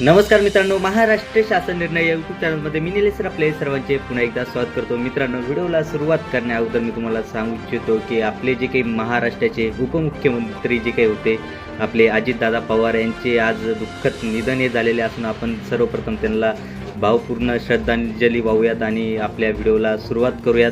नमस्कार मित्रांनो, महाराष्ट्र शासन निर्णय या यूट्यूब चॅनलमध्ये मी निलेश सर आपले सर्वांचे पुन्हा एकदा स्वागत करतो। मित्रांनो, व्हिडिओला सुरुवात करण्याअगोदर मी तुम्हाला सांगू इच्छितो की आपले जे काही महाराष्ट्राचे उपमुख्यमंत्री जे काही होते आपले अजितदादा पवार यांचे आज दुःखद निधन हे झालेले असून आपण सर्वप्रथम त्यांना भावपूर्ण श्रद्धांजली वाहूयात आणि आपल्या व्हिडिओला सुरुवात करूयात।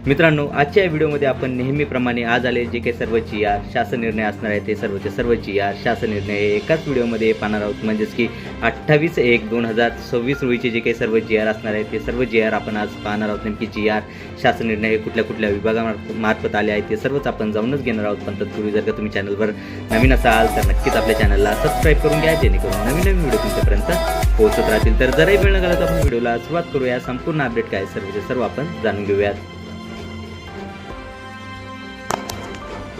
मित्रांनो, आजच्या व्हिडिओमध्ये आपण नेहमीप्रमाणे आज आले जे काही सर्व GR शासन निर्णय असणार आहे ते सर्वचे सर्व GR शासन निर्णय एकाच व्हिडिओमध्ये पाहणार आहोत। म्हणजेच की 28/1/2026 रोजीचे जे काही सर्व GR असणार आहे ते सर्व GR आपण आज पाहणार आहोत। नेमकी GR शासन निर्णय कुठल्या कुठल्या विभागामार्फत आले आहेत ते सर्वच आपण जाऊनच घेणार आहोत। पण तत्पूर्वी जर का तुम्ही चॅनलवर नवीन असाल तर नक्कीच आपल्या चॅनलला सबस्क्राईब करून घ्या, जेणेकरून नवीन नवीन व्हिडिओ तुमच्यापर्यंत पोहोचत राहतील। तर जरही वेळ न घालवता तर आपण व्हिडिओला सुरुवात करूया। संपूर्ण अपडेट काय सर्वचे सर्व आपण जाणून घेऊयात।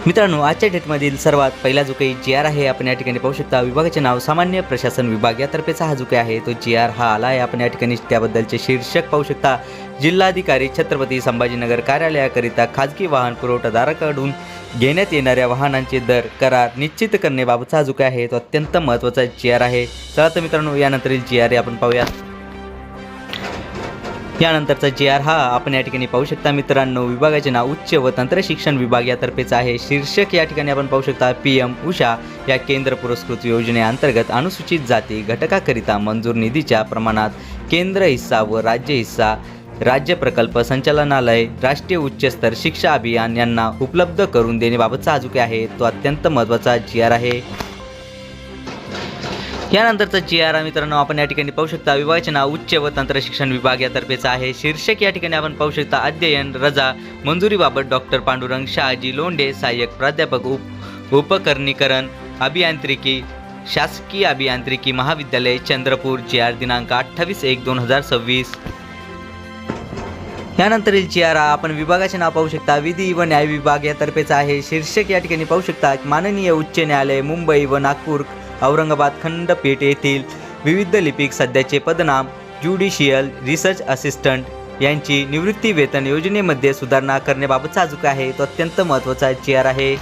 मित्रांनो, आजच्या डेटमधील सर्वात पहिला जो काही GR आहे आपण या ठिकाणी पाहू शकता। विभागाचे नाव सामान्य प्रशासन विभाग यातर्फेचा हा जो काही आहे तो GR हा आला आहे। आपण या ठिकाणी त्याबद्दलचे शीर्षक पाहू शकता। जिल्हाधिकारी छत्रपती संभाजीनगर कार्यालयाकरिता खाजगी वाहन पुरवठादाराकडून घेण्यात येणाऱ्या वाहनांचे दर करार निश्चित करण्याबाबतचा हा जो काही आहे तो अत्यंत महत्त्वाचा GR आहे। चला तर मित्रांनो, यानंतरील GR आपण पाहूया। यानंतरचा GR हा आपण या ठिकाणी पाहू शकता। मित्रांनो, विभागाचे नाव उच्च व तंत्र शिक्षण विभाग यातर्फेच आहे। शीर्षक या ठिकाणी आपण पाहू शकता PM उषा या केंद्र पुरस्कृत योजनेअंतर्गत अनुसूचित जाती घटकाकरिता मंजूर निधीच्या प्रमाणात केंद्र हिस्सा व राज्य हिस्सा राज्य प्रकल्प संचालनालय राष्ट्रीय उच्च स्तर शिक्षा अभियान यांना उपलब्ध करून देण्याबाबतचा हा जो काही आहे तो अत्यंत महत्त्वाचा GR आहे। यानंतरचा GR मित्रांनो आपण या ठिकाणी पाहू शकता। विभागाचे नाव उच्च व तंत्र शिक्षण विभाग यातर्फेच आहे। शीर्षक या ठिकाणी आपण पाहू शकता। अध्ययन रजा मंजुरीबाबत डॉक्टर पांडुरंग शहाजी लोंढे सहाय्यक प्राध्यापक उपकरणीकरण अभियांत्रिकी शासकीय अभियांत्रिकी महाविद्यालय चंद्रपूर GR दिनांक 28/1/2026। यानंतरील GR आपण विभागाचे नाव पाहू शकता। विधी व न्याय विभाग यातर्फेच आहे। शीर्षक या ठिकाणी पाहू शकता। माननीय उच्च न्यायालय मुंबई व नागपूर औरंगाबाद खंडपीठ येथील विविध लिपिक सध्याचे पदनाम ज्युडिशियल रिसर्च असिस्टंट यांची निवृत्ती वेतन योजनेमध्ये सुधारणा करण्याबाबतचा जो आहे तो अत्यंत महत्त्वाचा GR आहे।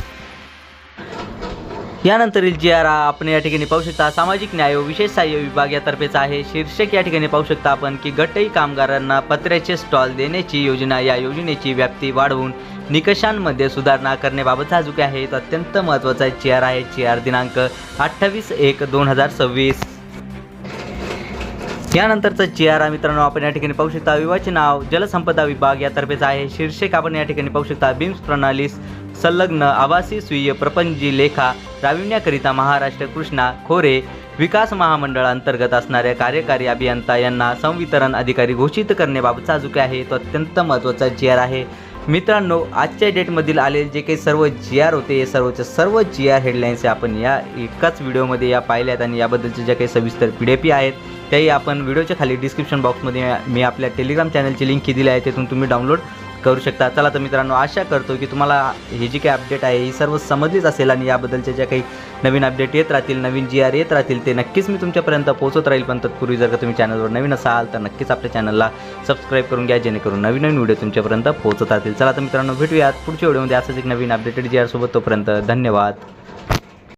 यानंतरील GR आपण या ठिकाणी पाहू शकता। सामाजिक न्याय व विशेष सहाय्य विभाग यातर्फेच आहे। शीर्षक या ठिकाणी पाहू शकता आपण की गटई कामगारांना पत्र्याचे स्टॉल देण्याची योजना या योजनेची व्याप्ती वाढवून निकषांमध्ये सुधारणा करण्याबाबतचा जो आहे तो अत्यंत महत्त्वाचा GR आहे। GR दिनांक 28/1/2026। यानंतरचा GR मित्रांनो आपण या ठिकाणी पाहू शकता। विभागाचे नाव जलसंपदा विभाग यातर्फेच आहे। शीर्षक आपण या ठिकाणी पाहू शकता। बिम्स प्रणालीस संलग्न आभासी स्वीय प्रपंची लेखा राबविण्याकरिता महाराष्ट्र कृष्णा खोरे विकास महामंडळांतर्गत असणाऱ्या कार्यकारी अभियंता यांना संवितरण अधिकारी घोषित करण्याबाबतचा जो आहे तो अत्यंत महत्त्वाचा GR आहे। मित्रांनो, आजच्या डेटमधील आलेले जे काही सर्व GR होते हे सर्वचे सर्व GR हेडलाईन्स आपण या एकाच व्हिडिओमध्ये या पाहिल्यात आणि याबद्दलचे ज्या काही सविस्तर PDF आहेत त्याही आपण व्हिडिओच्या खाली डिस्क्रिप्शन बॉक्समध्ये मी आपल्या टेलिग्राम चॅनलची लिंक ही दिली आहे, तिथून तुम्ही डाउनलोड करू शकता। चला तर मित्रांनो, आशा करतो की तुम्हाला हे जी काही अपडेट आहे ही सर्व समजलीच असेल आणि याबद्दलच्या ज्या काही नवीन अपडेट येत राहतील नवीन GR येत राहतील ते नक्कीच मी तुमच्यापर्यंत पोहोचत राहील। पण तत्पूर्वी जर का तुम्ही चॅनलवर नवीन असाल तर नक्कीच आपल्या चॅनलला सबस्क्राईब करून घ्या, जेणेकरून नवीन नवीन व्हिडिओ तुमच्यापर्यंत पोहोचत राहतील। चला तर मित्रांनो, भेटूयात पुढच्या व्हिडिओमध्ये असंच एक नवीन अपडेटेड GR सोबत। तोपर्यंत धन्यवाद।